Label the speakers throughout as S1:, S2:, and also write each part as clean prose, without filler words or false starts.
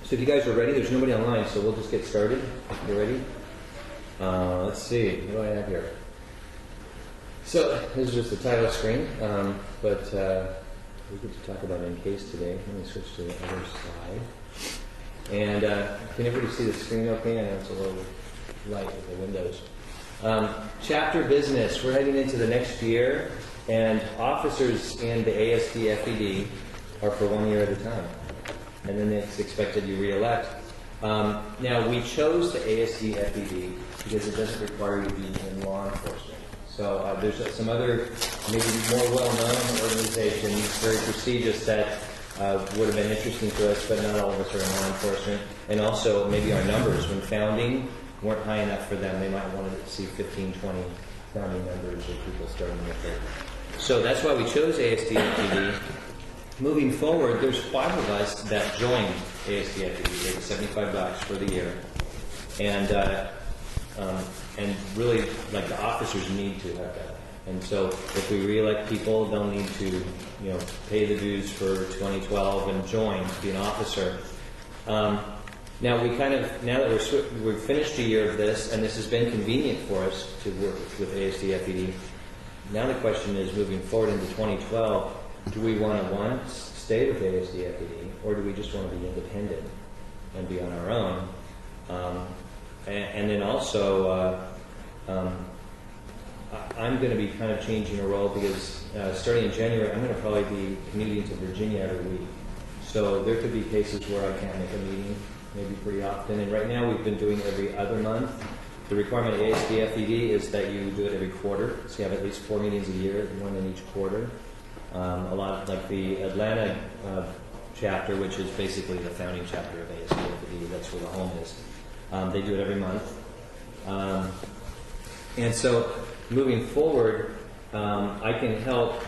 S1: So if you guys are ready, there's nobody online, so we'll just get started. You ready? Let's see, what do I have here? So this is just the title screen, but we get to talk about EnCase today. Let me switch to the other slide. And can everybody see the screen okay? I know it's a little light with the windows. Chapter business. We're heading into the next year, and officers in the ASDFED are for 1 year at a time. And then it's expected you re-elect. Now, we chose the ASDFED because it doesn't require you to be in law enforcement. So there's some other, maybe more well-known organizations, very prestigious, that would have been interesting to us, but not all of us are in law enforcement. And also, maybe our numbers, when founding, weren't high enough for them. They might want to see 15, 20 founding members or people starting with it. So that's why we chose ASDFED. Moving forward, there's 5 of us that joined ASDFED. They paid $75 for the year. And really, like, the officers need to have that. And so if we re-elect people, they'll need to, pay the dues for 2012 and join to be an officer. Now that we've finished a year of this, and this has been convenient for us to work with ASDFED, now the question is, moving forward into 2012, do we want to stay with ASDFED, or do we just want to be independent and be on our own? And then also, I'm going to be kind of changing a role because starting in January, I'm going to probably be commuting to Virginia every week. So there could be cases where I can't make a meeting, maybe pretty often. And right now we've been doing every other month. The requirement of ASDFED is that you do it every quarter. So you have at least 4 meetings a year, 1 in each quarter. A lot like the Atlanta chapter, which is basically the founding chapter of ASDFED. That's where the home is. They do it every month. And so moving forward, I can help.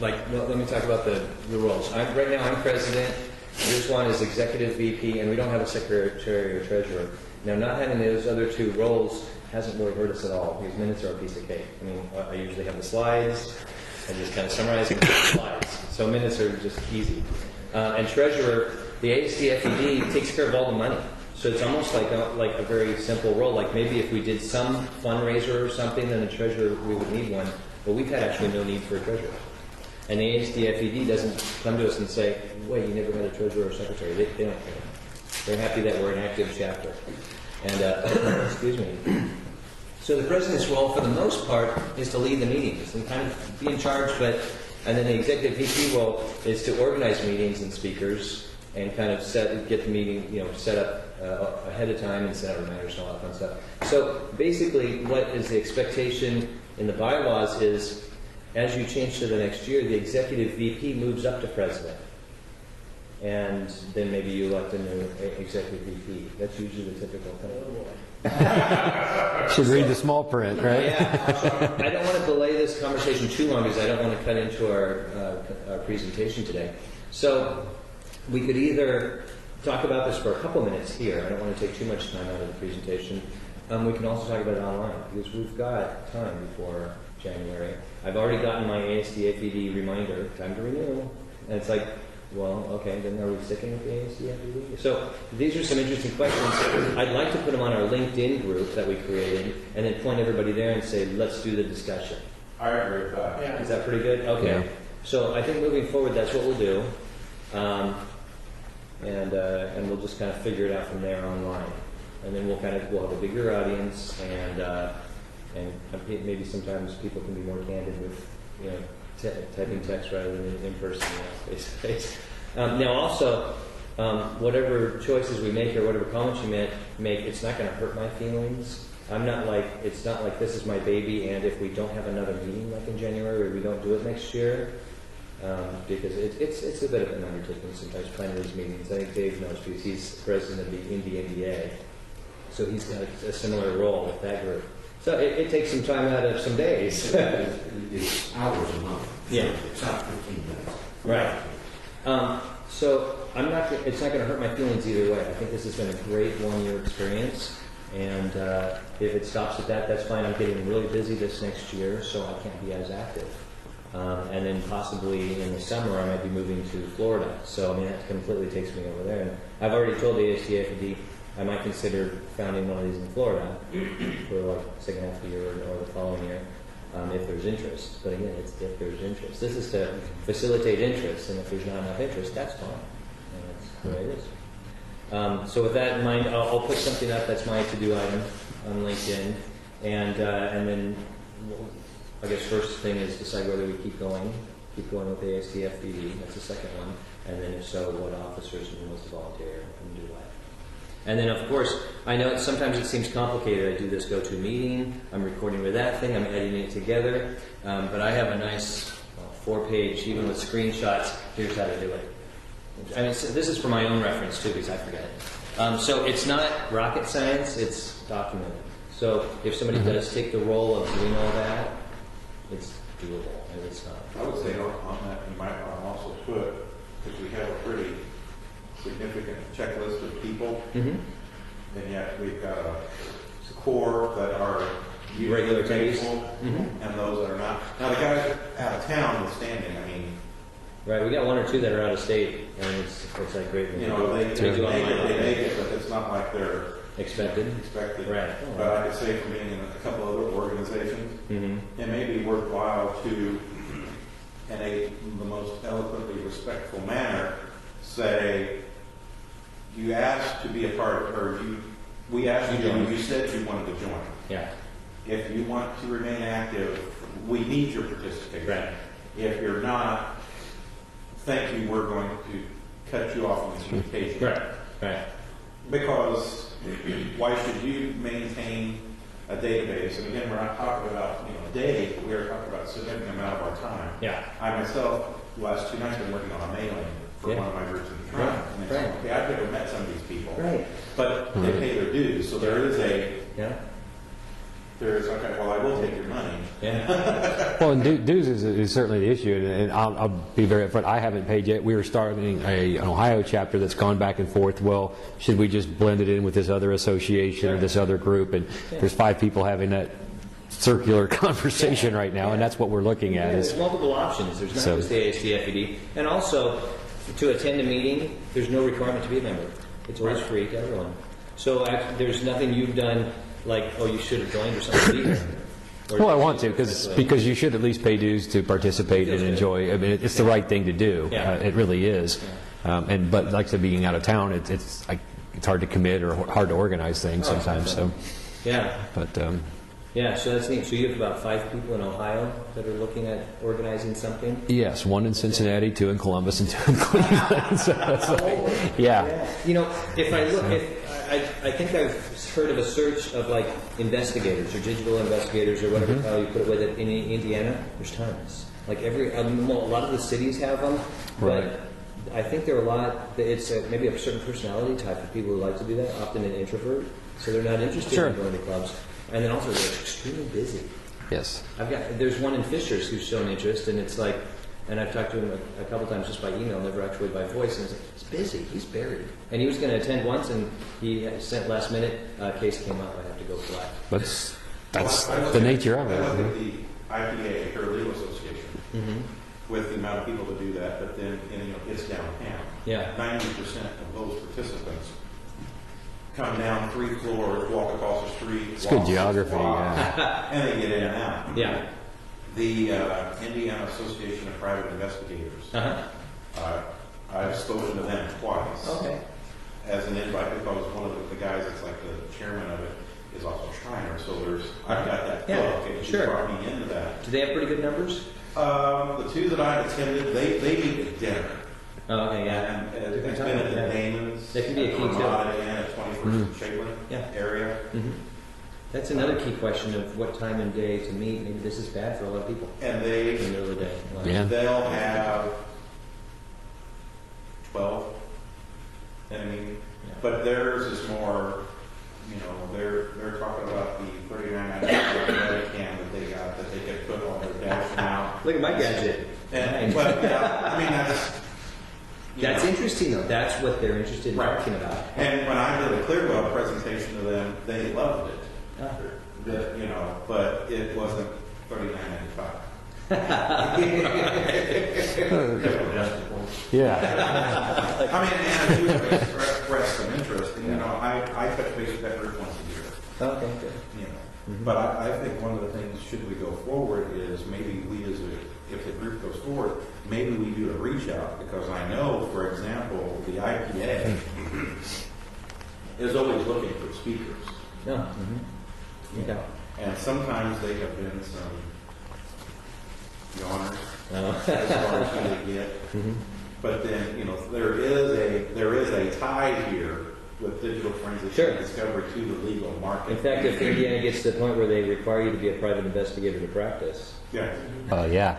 S1: Let me talk about the roles. Right now I'm president. This one is executive VP, and we don't have a secretary or treasurer. Now, not having those other 2 roles hasn't really hurt us at all, because minutes are a piece of cake. I mean, I usually have the slides. I just kind of summarize the slides. So minutes are just easy. And treasurer, the ASDFED takes care of all the money. So it's almost like a very simple role. Like maybe if we did some fundraiser or something, then a treasurer, we would need one. But we've had actually no need for a treasurer. And the ASDFED doesn't come to us and say, wait, you never had a treasurer or secretary. They don't care. They're happy that we're an active chapter. And, excuse me. So the president's role, for the most part, is to lead the meetings and kind of be in charge. And then the executive VP role is to organize meetings and speakers and kind of get the meeting, set up ahead of time and set up reminders and all that fun stuff. So basically, what is the expectation in the bylaws is, as you change to the next year, the executive VP moves up to president. And then maybe you elect a new executive VP. That's usually the typical thing.
S2: Should read the small print, right?
S1: Yeah. I don't want to delay this conversation too long because I don't want to cut into our presentation today. So we could either talk about this for a couple minutes here. I don't want to take too much time out of the presentation. We can also talk about it online because we've got time before January. I've already gotten my ASDFED reminder, time to renew. And it's like, well, okay, then are we sticking with the ASDFED? So these are some interesting questions. I'd like to put them on our LinkedIn group that we created and then point everybody there and say, let's do the discussion.
S3: I agree with that.
S1: Yeah. Is that pretty good? Okay. Yeah. So I think moving forward, that's what we'll do. And we'll just kind of figure it out from there online. And then we'll have a bigger audience, and maybe sometimes people can be more candid with typing text rather than in person, face to face. Now also, whatever choices we make or whatever comments you make, it's not going to hurt my feelings. It's not like this is my baby, and if we don't have another meeting like in January or we don't do it next year, because it's a bit of an undertaking sometimes planning these meetings. I think Dave knows because he's president of the Indy NDA, so he's got a similar role with that group. So it takes some time out of some days.
S4: It's hours a month.
S1: Yeah.
S4: It's not 15 minutes.
S1: Right. So it's not going to hurt my feelings either way. I think this has been a great 1-year experience. And if it stops at that, that's fine. I'm getting really busy this next year, so I can't be as active. And then possibly in the summer I might be moving to Florida. So I mean that completely takes me over there. And I've already told the ASDFED I might consider founding one of these in Florida for like the second half of the year or the following year, if there's interest. But again, it's if there's interest. This is to facilitate interest, and if there's not enough interest, that's fine. And that's the way it is. So with that in mind, I'll put something up that's my to-do item on LinkedIn, and then I guess first thing is decide whether we keep going with the ASDFED. That's the second one, and then if so, what officers and who wants to volunteer and do what. And then, of course, I know sometimes it seems complicated. I do this go-to meeting, I'm recording with that thing, I'm editing it together, but I have a nice 4-page, even with screenshots, here's how to do it. I mean, so this is for my own reference, too, because I forget it. So it's not rocket science, it's documented. So if somebody does take the role of doing all that, it's doable, and it's not.
S2: I would say on that, you might want to also put, because we have a pretty significant checklist of people, and yet we've got a core that are
S1: regular
S2: faithful, and those that are not. Now the guys out of town withstanding, I mean,
S1: right, we got 1 or 2 that are out of state, and it's like great.
S2: You know, they make it, but it's not like they're
S1: expected. Right. Oh,
S2: but I could say from being in a couple other organizations, it may be worthwhile to, in the most eloquently respectful manner, say, you asked to be a part of, or we asked you to join. You said you wanted to join.
S1: Yeah.
S2: If you want to remain active, we need your participation.
S1: Right.
S2: If you're not, thank you, we're going to cut you off from this communication.
S1: Right.
S2: Because why should you maintain a database? And again, we're not talking about a day, but we're talking about a significant amount of our time.
S1: Yeah.
S2: I myself, the last 2 nights, have been working on a mailing for one of my groups in the Trump. And it's like, okay, I've never met some of these people.
S1: Right.
S2: But they pay their dues, so there is okay, well, I will take your money.
S1: Yeah.
S3: Well, and dues is certainly the issue, and I'll be very upfront. I haven't paid yet. We were starting an Ohio chapter that's gone back and forth. Well, should we just blend it in with this other association or this other group? And there's 5 people having that circular conversation right now, and that's what we're looking at.
S1: There's multiple options. There's not just the ASDFED. And also, to attend a meeting, there's no requirement to be a member. It's always free to everyone. So there's nothing you've done like, oh, you should have joined or something.
S3: Well, I want to, because you should at least pay dues to participate and enjoy. I mean, it's the right thing to do.
S1: Yeah.
S3: It really is. But like I said, being out of town, it's hard to commit or hard to organize things sometimes. So
S1: yeah.
S3: But
S1: yeah, so that's neat. So you have about 5 people in Ohio that are looking at organizing something?
S3: Yes, 1 in Cincinnati, 2 in Columbus, and 2 in Cleveland. So it's like, yeah.
S1: You know, if I look at, I think I've heard of a search of like investigators or digital investigators or whatever how you put it with it in Indiana. There's tons. Like a lot of the cities have them, but I think there are a lot. It's maybe a certain personality type of people who like to do that. Often an introvert, so they're not interested in going to clubs. And then also they're extremely busy.
S3: Yes.
S1: There's one in Fishers who's shown interest, and it's like, and I've talked to him a couple times just by email, never actually by voice, and it's like, he's busy, he's buried. And he was going to attend once, and he sent last minute, case came out, I have to go fly.
S3: But that's the nature of it.
S2: I look at the IPA, Paralegal Association, with the amount of people that do that, but then, it's downtown.
S1: Yeah.
S2: 90% of those participants come down 3 floors, walk across the street.
S3: It's good geography,
S2: and they get in and out.
S1: Yeah.
S2: The Indiana Association of Private Investigators. I've spoken to them twice.
S1: Okay.
S2: As an invite, because one of the guys that's like the chairman of it is also a Shriner, so I've got that book, and he brought me into that.
S1: Do they have pretty good numbers?
S2: The 2 that I've attended, they meet at dinner.
S1: Oh, okay, yeah.
S2: And it's been at the Damon's.
S1: That can be a key too.
S2: And at 21st and Shaplin area.
S1: That's another key question of what time and day to meet. Maybe this is bad for a lot of people.
S2: And they,
S1: in the middle of the day.
S3: Yeah.
S2: They'll have 12. But theirs is more, they're talking about the 39 webcam that they got that they can put on their dash now.
S1: Look at my gadget.
S2: But
S1: that's interesting though. That's what they're interested in talking about.
S2: And when I did a Clearwell presentation to them, they loved it. But it wasn't $39.95.
S3: Yeah.
S2: I mean, and if you have expressed some interest, and, you know, I touch base with that group once a year.
S1: Okay, good.
S2: You know, but I think one of the things, should we go forward, is maybe we if the group goes forward, maybe we do a reach out, because I know, for example, the IPA is always looking for speakers.
S1: No.
S2: You know, and sometimes they have been some yawners as far as who they get. But then, you know, there is a tie here with digital forensics
S1: Sure.
S2: and discovery to the legal market.
S1: In fact, if Indiana gets to the point where they require you to be a private investigator to practice,
S2: Yeah.
S3: Yeah.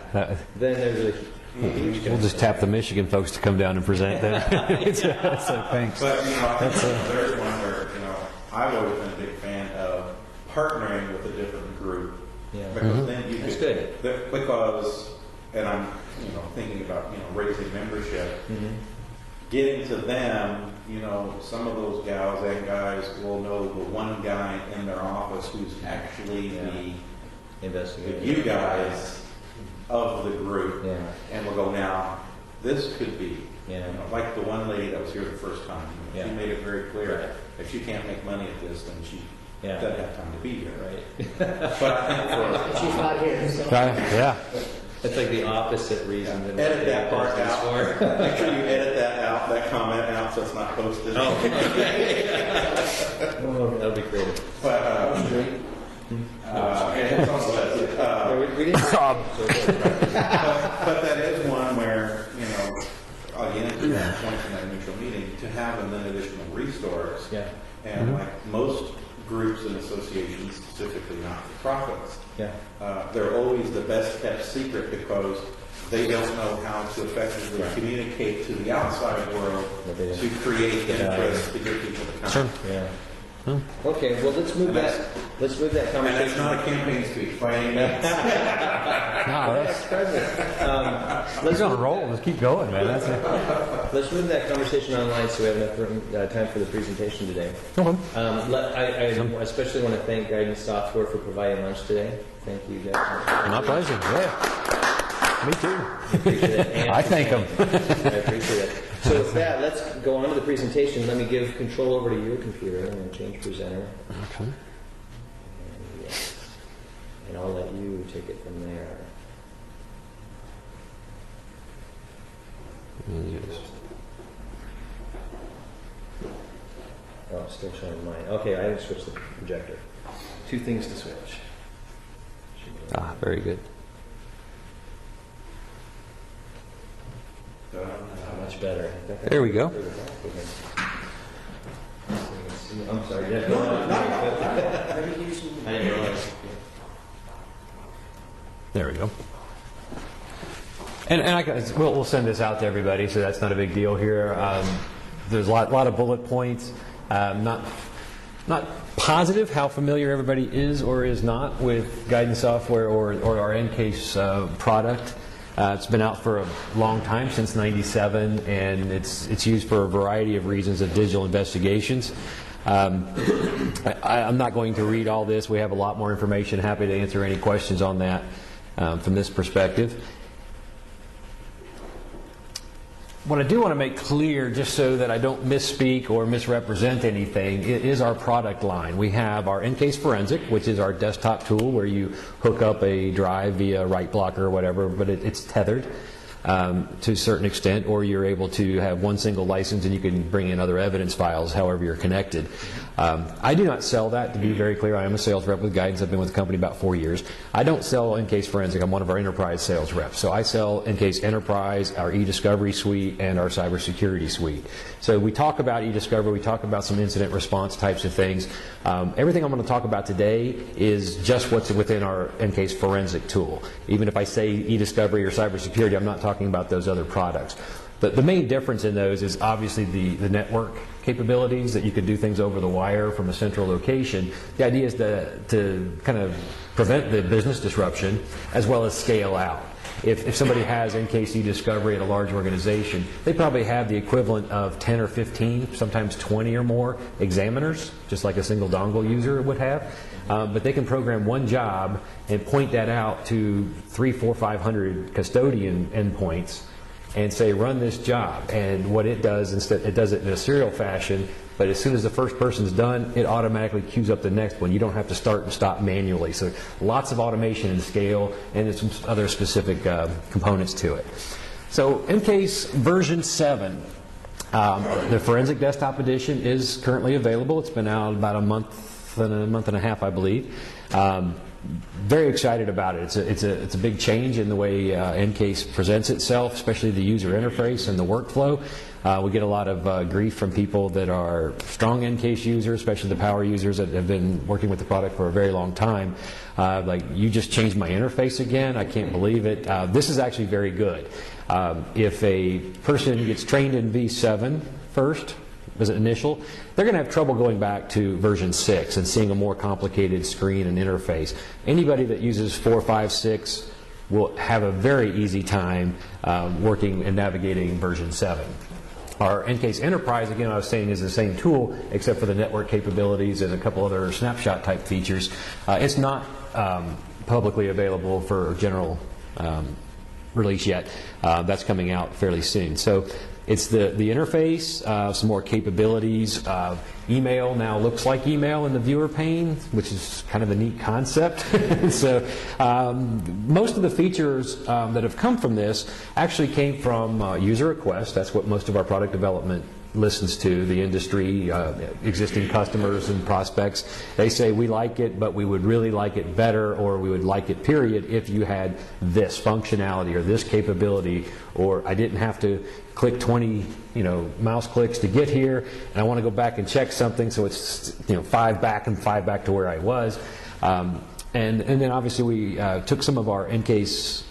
S1: then there's a huge
S3: We'll just tap the Michigan folks to come down and present that. So thanks.
S2: But, you know, I think there's one where, you know, I've always been a big fan of partnering with a different group.
S1: Yeah.
S2: Because then you
S1: That's
S2: could,
S1: good.
S2: because, and I'm, you know, thinking about, you know, raising membership, getting to them, you know, some of those gals and guys will know the one guy in their office who's actually the
S1: investigator.
S2: you guys of the group.
S1: Yeah.
S2: And we'll go, now, this could be,
S1: Yeah.
S2: you know, like the one lady that was here the first time. You know,
S1: Yeah.
S2: She made it very clear,
S1: Right.
S2: if she can't make money at this, then she
S1: Yeah.
S2: doesn't have time to be here.
S1: Right.
S2: But I think for,
S5: She's not here, so.
S3: Yeah.
S1: It's like the opposite reason than
S2: edit that part
S1: what
S2: out.
S1: for.
S2: Make sure you edit that out, that comment out, so it's not posted.
S1: Oh, that'll be creative.
S2: But, and it's on the list.
S1: We didn't.
S2: But that is one where, you know, again, to that point in that initial meeting, to have an additional resource.
S1: Yeah.
S2: And like most groups and associations, specifically not-for-profits,
S1: Yeah.
S2: they're always the best kept secret because they don't know how to effectively
S1: Right.
S2: communicate to the outside world
S1: But they
S2: to create interest to get people to come.
S1: Yeah. Okay. Well, let's move that. Let's move that
S2: And that's
S1: conversation.
S2: not a campaign speech by any means.
S3: No, let's on a roll. Let's keep going, man. That's it.
S1: Let's move that conversation online so we have enough room, time for the presentation today.
S3: Okay.
S1: I especially want to thank Guidance Software for providing lunch today. Thank you guys.
S3: My pleasure. Yeah. Me too.
S1: Appreciate it. And
S3: I thank them.
S1: I appreciate it. So with that, let's go on to the presentation. Let me give control over to your computer. I'm going to change presenter.
S3: Okay.
S1: And I'll let you take it from there.
S3: Yes.
S1: Oh, it's still showing mine. Okay, I haven't switched the projector. Two things to switch.
S3: Very good.
S1: Much better.
S3: There we go.
S1: I'm sorry. Yeah, go on. I didn't realize.
S3: There we go. And we'll send this out to everybody, so that's not a big deal here. There's a lot of bullet points. Not positive how familiar everybody is or is not with Guidance Software or our EnCase product. It's been out for a long time, since '97, and it's used for a variety of reasons of digital investigations. I'm not going to read all this. We have a lot more information. Happy to answer any questions on that from this perspective. What I do want to make clear, just so that I don't misspeak or misrepresent anything, is our product line. We have our EnCase Forensic, which is our desktop tool where you hook up a drive via Write Blocker or whatever, but it's tethered to a certain extent, or you're able to have one single license and you can bring in other evidence files however you're connected. I do not sell that, to be very clear. I am a sales rep with Guidance. I've been with the company about 4 years. I don't sell EnCase Forensic. I'm one of our enterprise sales reps. So I sell EnCase Enterprise, our eDiscovery suite, and our cybersecurity suite. So we talk about eDiscovery, we talk about some incident response types of things. Everything I'm going to talk about today is just what's within our EnCase Forensic tool. Even if I say eDiscovery or cybersecurity, I'm not talking about those other products. The main difference in those is obviously the network capabilities, that you could do things over the wire from a central location. The idea is to kind of prevent the business disruption as well as scale out. If somebody has EnCase eDiscovery at a large organization, they probably have the equivalent of 10 or 15, sometimes 20 or more examiners, just like a single dongle user would have. But they can program one job and point that out to 300, 400, 500 custodian endpoints and say, run this job. And what it does, instead, it does it in a serial fashion, but as soon as the first person's done, it automatically queues up the next one. You don't have to start and stop manually. So lots of automation and scale, and there's some other specific components to it. So EnCase version 7, the Forensic Desktop Edition is currently available. It's been out about a month and a half, I believe. Very excited about it. It's a big change in the way EnCase presents itself, especially the user interface and the workflow. We get a lot of grief from people that are strong EnCase users, especially the power users that have been working with the product for a very long time. Like, you just changed my interface again. I can't believe it. This is actually very good. If a person gets trained in V7 first, as an initial, they're going to have trouble going back to version 6 and seeing a more complicated screen and interface. Anybody that uses 4, 5, 6 will have a very easy time working and navigating version 7. Our EnCase Enterprise, again, I was saying, is the same tool except for the network capabilities and a couple other snapshot type features. It's not publicly available for general release yet. That's coming out fairly soon. So it's the interface, some more capabilities. Email now looks like email in the viewer pane, which is kind of a neat concept. So most of the features that have come from this actually came from user requests. That's what most of our product development listens to, the industry, existing customers and prospects. They say, we like it, but we would really like it better, or we would like it, period, if you had this functionality or this capability, or I didn't have to click 20 mouse clicks to get here, and I want to go back and check something, so it's 5 back and 5 back to where I was. And then obviously we took some of our EnCase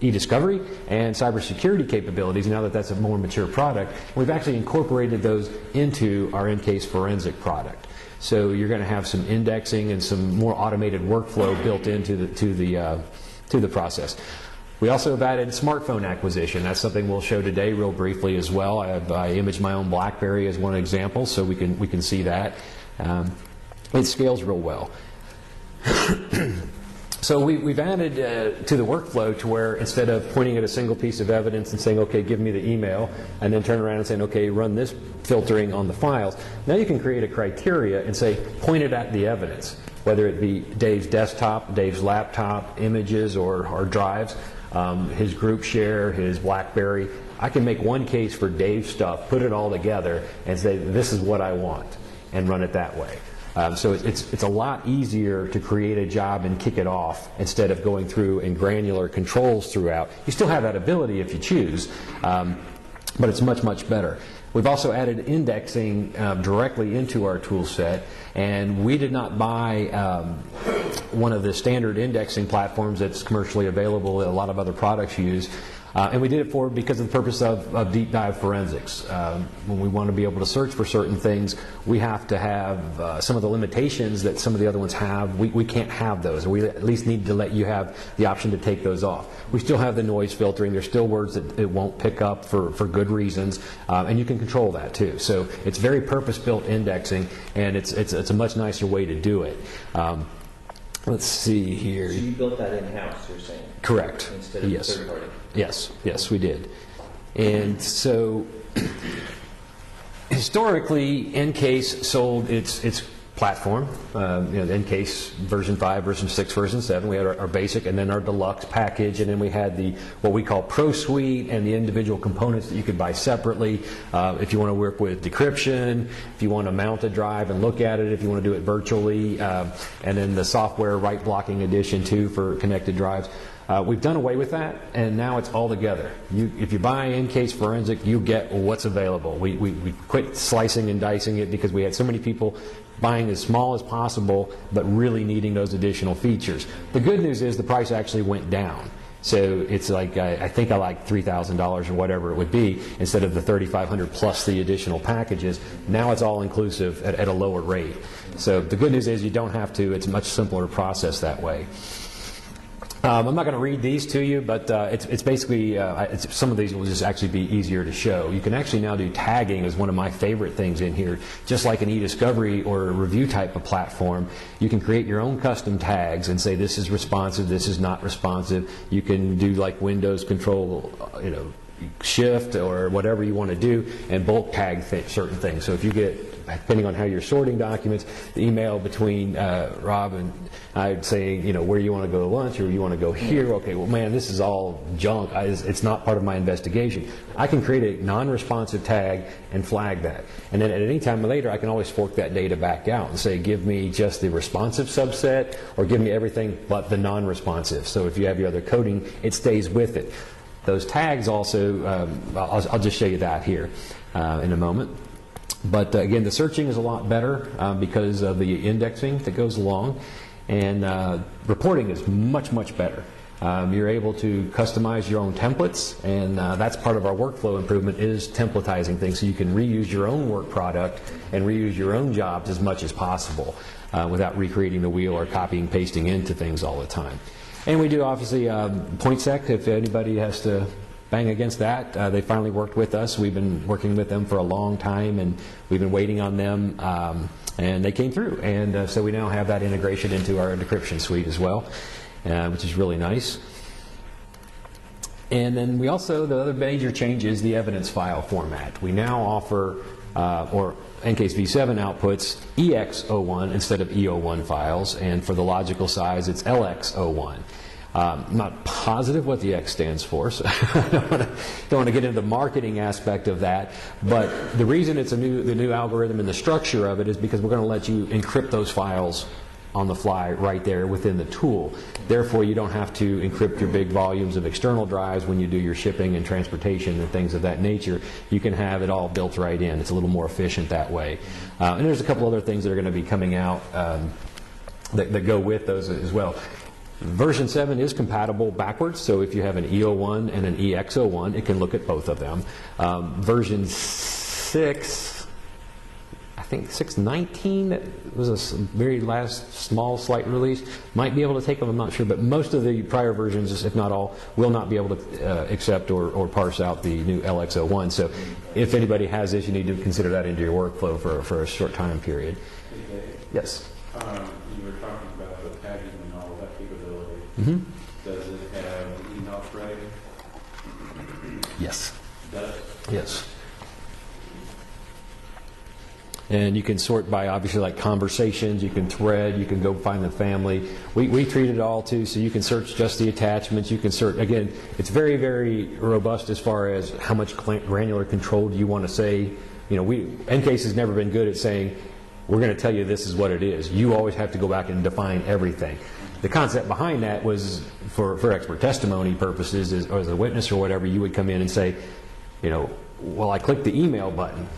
S3: e-discovery and cybersecurity capabilities, now that that's a more mature product. We've actually incorporated those into our EnCase Forensic product. So you're going to have some indexing and some more automated workflow built into the process. We also have added smartphone acquisition. That's something we'll show today real briefly as well. I imaged my own BlackBerry as one example, so we can see that. It scales real well. So we've added to the workflow to where instead of pointing at a single piece of evidence and saying, okay, give me the email, and then turn around and saying, okay, run this filtering on the files, now you can create a criteria and say, point it at the evidence, whether it be Dave's desktop, Dave's laptop, images or drives, his group share, his BlackBerry. I can make one case for Dave's stuff, put it all together, and say, this is what I want, and run it that way. So it's a lot easier to create a job and kick it off instead of going through in granular controls throughout. You still have that ability if you choose, but it's much, much better. We've also added indexing directly into our tool set, and we did not buy one of the standard indexing platforms that's commercially available that a lot of other products use. And we did it because of the purpose of deep dive forensics. When we want to be able to search for certain things, we have to have some of the limitations that some of the other ones have. We can't have those, or we at least need to let you have the option to take those off. We still have the noise filtering. There's still words that it won't pick up for good reasons, and you can control that too. So it's very purpose-built indexing, and it's a much nicer way to do it. Let's see here.
S1: So you built that in-house, you're saying?
S3: Correct.
S1: Instead of
S3: Yes.
S1: third party?
S3: Yes, we did. And so historically, EnCase sold its platform, EnCase version 5, version 6, version 7. We had our basic and then our deluxe package, and then we had what we call Pro Suite and the individual components that you could buy separately. If you want to work with decryption, if you want to mount a drive and look at it, if you want to do it virtually, and then the software write blocking edition too for connected drives. We've done away with that, and now it's all together. If you buy EnCase Forensic, you get what's available. We quit slicing and dicing it because we had so many people buying as small as possible, but really needing those additional features. The good news is the price actually went down. So it's like, I think I like $3,000 or whatever it would be, instead of the $3,500 plus the additional packages. Now it's all inclusive at a lower rate. So the good news is you don't have to. It's much simpler to process that way. I'm not going to read these to you, but it's basically, some of these will just actually be easier to show. You can actually now do tagging as one of my favorite things in here. Just like an e-discovery or a review type of platform, you can create your own custom tags and say this is responsive, this is not responsive. You can do like Windows Control, Shift or whatever you want to do, and bulk tag certain things. So if you get, depending on how you're sorting documents, the email between Rob and I'd say, where you want to go to lunch or you want to go here. Okay, well, man, this is all junk. It's not part of my investigation. I can create a non-responsive tag and flag that. And then at any time later, I can always fork that data back out and say, give me just the responsive subset or give me everything but the non-responsive. So if you have your other coding, it stays with it. Those tags also, I'll just show you that here in a moment. But again, the searching is a lot better because of the indexing that goes along, and reporting is much, much better. You're able to customize your own templates, and that's part of our workflow improvement is templatizing things, so you can reuse your own work product and reuse your own jobs as much as possible without recreating the wheel or copying, pasting into things all the time. And we do obviously PointSec if anybody has to bang against that. They finally worked with us. We've been working with them for a long time, and we've been waiting on them, and they came through. And so we now have that integration into our decryption suite as well, which is really nice. And then we also, the other major change is the evidence file format. We now offer, or EnCase v7 outputs EX01 instead of E01 files, and for the logical size, it's LX01. I'm not positive what the X stands for, so I don't want to get into the marketing aspect of that. But the reason it's the new algorithm and the structure of it is because we're going to let you encrypt those files on the fly right there within the tool. Therefore, you don't have to encrypt your big volumes of external drives when you do your shipping and transportation and things of that nature. You can have it all built right in. It's a little more efficient that way. And there's a couple other things that are going to be coming out that go with those as well. Version 7 is compatible backwards, so if you have an E01 and an EX01, it can look at both of them. Version 6, I think 6.19, that was a very last small slight release, might be able to take them, I'm not sure, but most of the prior versions, if not all, will not be able to accept or parse out the new LX01. So if anybody has this, you need to consider that into your workflow for a short time period. Yes?
S2: You were talking about the tagging and all of that capability.
S3: Mm-hmm.
S2: Does it have email threading?
S3: Yes.
S2: Does?
S3: Yes. And you can sort by obviously like conversations, you can thread, you can go find the family. We treat it all too, so you can search just the attachments, you can search, again, it's very, very robust as far as how much granular control do you want to say. EnCase has never been good at saying, we're going to tell you this is what it is. You always have to go back and define everything. The concept behind that was for expert testimony purposes, or as a witness or whatever, you would come in and say, well, I clicked the email button.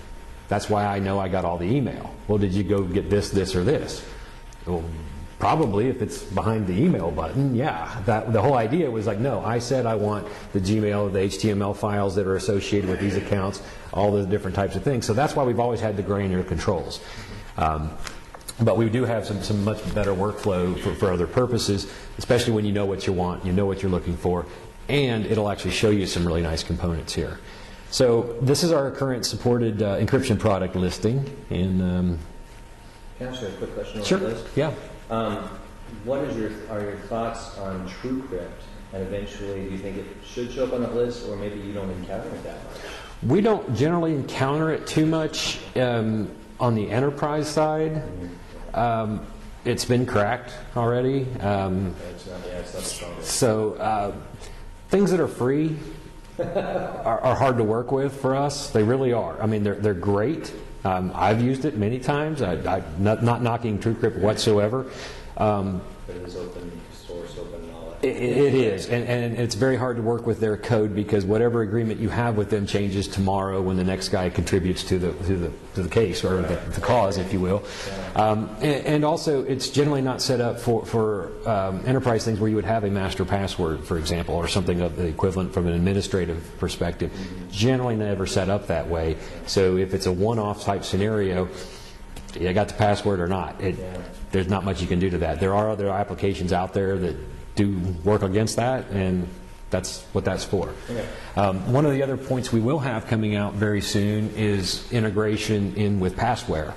S3: That's why I know I got all the email. Well, did you go get this, this, or this? Well, probably if it's behind the email button, yeah. The whole idea was like, no, I said I want the Gmail, the HTML files that are associated with these accounts, all the different types of things. So that's why we've always had the granular controls. But we do have some much better workflow for other purposes, especially when you know what you want, you know what you're looking for, and it'll actually show you some really nice components here. So this is our current supported encryption product listing. And
S1: can I ask you a quick question on
S3: sure.
S1: that list?
S3: Yeah.
S1: What are your thoughts on TrueCrypt? And eventually, do you think it should show up on that list, or maybe you don't encounter it that much?
S3: We don't generally encounter it too much on the enterprise side. It's been cracked already. So things that are free are hard to work with for us. They really are. I mean, they're great. I've used it many times. I'm not knocking TrueCrypt whatsoever.
S1: But it is open source, open and all that.
S3: It is, and it's very hard to work with their code because whatever agreement you have with them changes tomorrow when the next guy contributes to the case or the cause, if you will. And also, it's generally not set up for enterprise things where you would have a master password, for example, or something of the equivalent from an administrative perspective. Generally, never set up that way. So if it's a one-off type scenario, you got the password or not. There's not much you can do to that. There are other applications out there that do work against that, and that's what that's for.
S1: Okay.
S3: One of the other points we will have coming out very soon is integration in with Passware.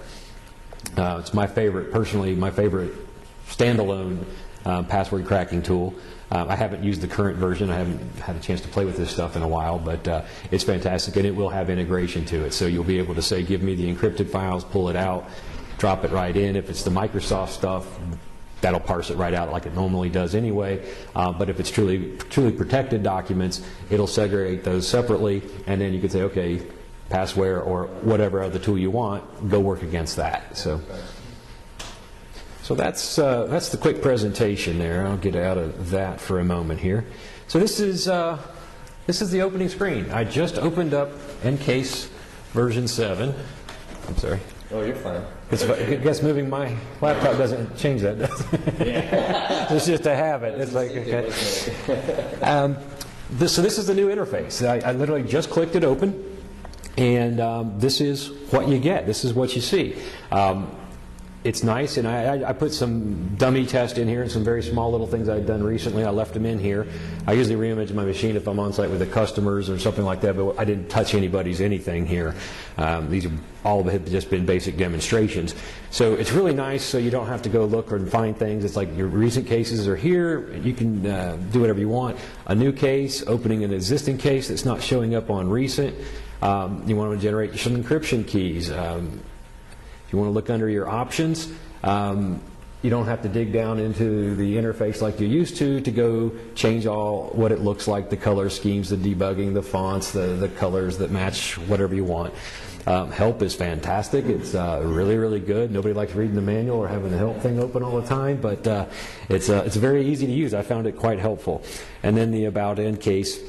S3: It's my favorite, personally, my favorite standalone password cracking tool. I haven't used the current version. I haven't had a chance to play with this stuff in a while, but it's fantastic, and it will have integration to it. So you'll be able to say, give me the encrypted files, pull it out, drop it right in. If it's the Microsoft stuff, that'll parse it right out like it normally does anyway. But if it's truly protected documents, it'll segregate those separately, and then you can say, okay, Passware or whatever other tool you want, go work against that. So that's the quick presentation there. I'll get out of that for a moment here. So this is the opening screen. I just opened up EnCase version 7. I'm sorry.
S1: Oh, you're fine.
S3: I guess moving my laptop doesn't change that, does it?
S1: Yeah.
S3: It's just a habit. It's like, okay. So this is the new interface. I literally just clicked it open, and this is what you get. This is what you see. It's nice, and I put some dummy test in here and some very small little things I'd done recently. I left them in here. I usually reimage my machine if I'm on site with the customers or something like that, but I didn't touch anybody's anything here. These are all have just been basic demonstrations. So it's really nice, so you don't have to go look and find things. It's like your recent cases are here. You can do whatever you want. A new case, opening an existing case that's not showing up on recent. You want to generate some encryption keys. If you want to look under your options, you don't have to dig down into the interface like you used to go change all what it looks like, the color schemes, the debugging, the fonts, the colors that match whatever you want. Help is fantastic. It's really, really good. Nobody likes reading the manual or having the help thing open all the time, but it's very easy to use. I found it quite helpful. And then the About EnCase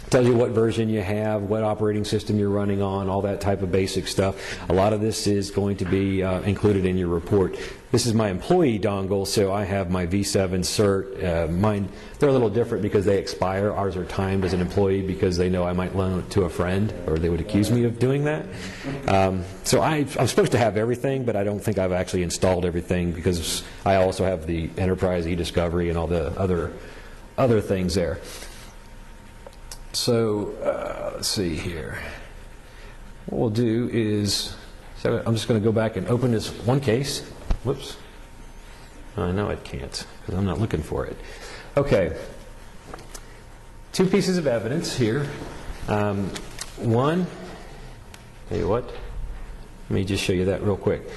S3: tells you what version you have, what operating system you're running on, all that type of basic stuff. A lot of this is going to be included in your report. This is my employee dongle, so I have my V7 cert. Mine, they're a little different because they expire. Ours are timed as an employee because they know I might loan it to a friend, or they would accuse me of doing that. So I'm supposed to have everything, but I don't think I've actually installed everything because I also have the Enterprise e-discovery and all the other things there. So let's see here. What we'll do is, so I'm just going to go back and open this one case. Whoops. No, it can't because I'm not looking for it. Okay. Two pieces of evidence here. One, tell you what, let me just show you that real quick.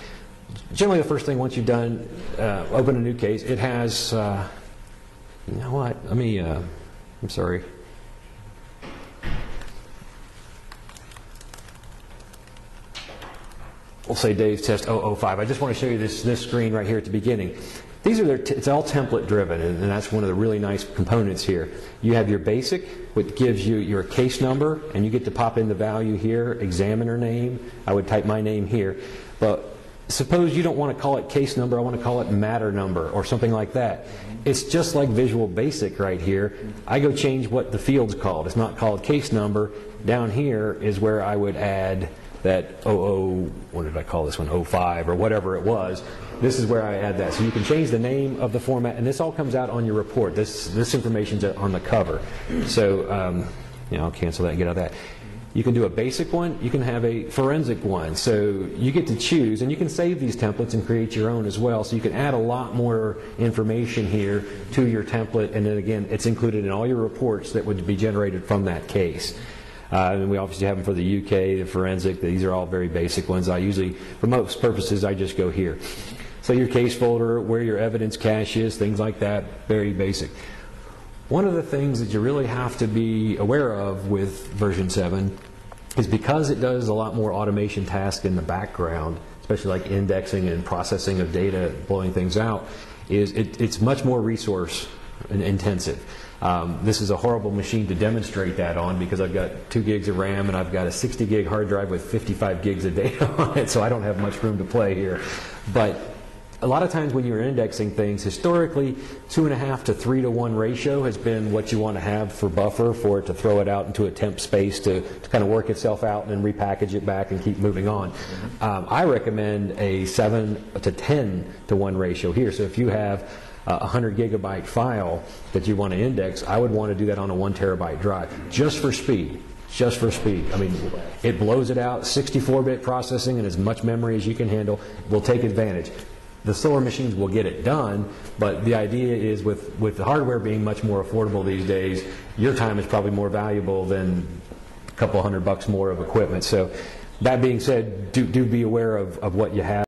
S3: Generally, the first thing once you've done, open a new case, it has, you know what, let me, I'm sorry. We'll say Dave's test 005. I just want to show you this screen right here at the beginning. These are it's all template driven, and that's one of the really nice components here. You have your basic, which gives you your case number, and you get to pop in the value here, examiner name. I would type my name here. But suppose you don't want to call it case number, I want to call it matter number or something like that. It's just like Visual Basic right here. I go change what the field's called. It's not called case number. Down here is where I would add that what did I call this one, 05 or whatever it was. This is where I add that. So you can change the name of the format, and this all comes out on your report. This information's on the cover. So I'll cancel that and get out of that. You can do a basic one. You can have a forensic one. So you get to choose, and you can save these templates and create your own as well. So you can add a lot more information here to your template, and then again, it's included in all your reports that would be generated from that case. And we obviously have them for the UK, the forensic. These are all very basic ones. I usually, for most purposes, I just go here. So your case folder, where your evidence cache is, things like that, very basic. One of the things that you really have to be aware of with version 7 is because it does a lot more automation tasks in the background, especially like indexing and processing of data, blowing things out, is it's much more resource intensive. This is a horrible machine to demonstrate that on because I've got 2 gigs of RAM and I've got a 60 gig hard drive with 55 gigs of data on it, so I don't have much room to play here. But a lot of times when you're indexing things, historically 2.5 to 3 to 1 ratio has been what you want to have for buffer, for it to throw it out into a temp space to kind of work itself out and then repackage it back and keep moving on. I recommend a 7 to 10 to 1 ratio here. So if you have a 100 gigabyte file that you want to index, I would want to do that on a 1 terabyte drive, just for speed. Just for speed. I mean, it blows it out, 64-bit processing and as much memory as you can handle. We'll take advantage. The slower machines will get it done, but the idea is with the hardware being much more affordable these days, your time is probably more valuable than a couple $100 more of equipment. So that being said, do be aware of what you have.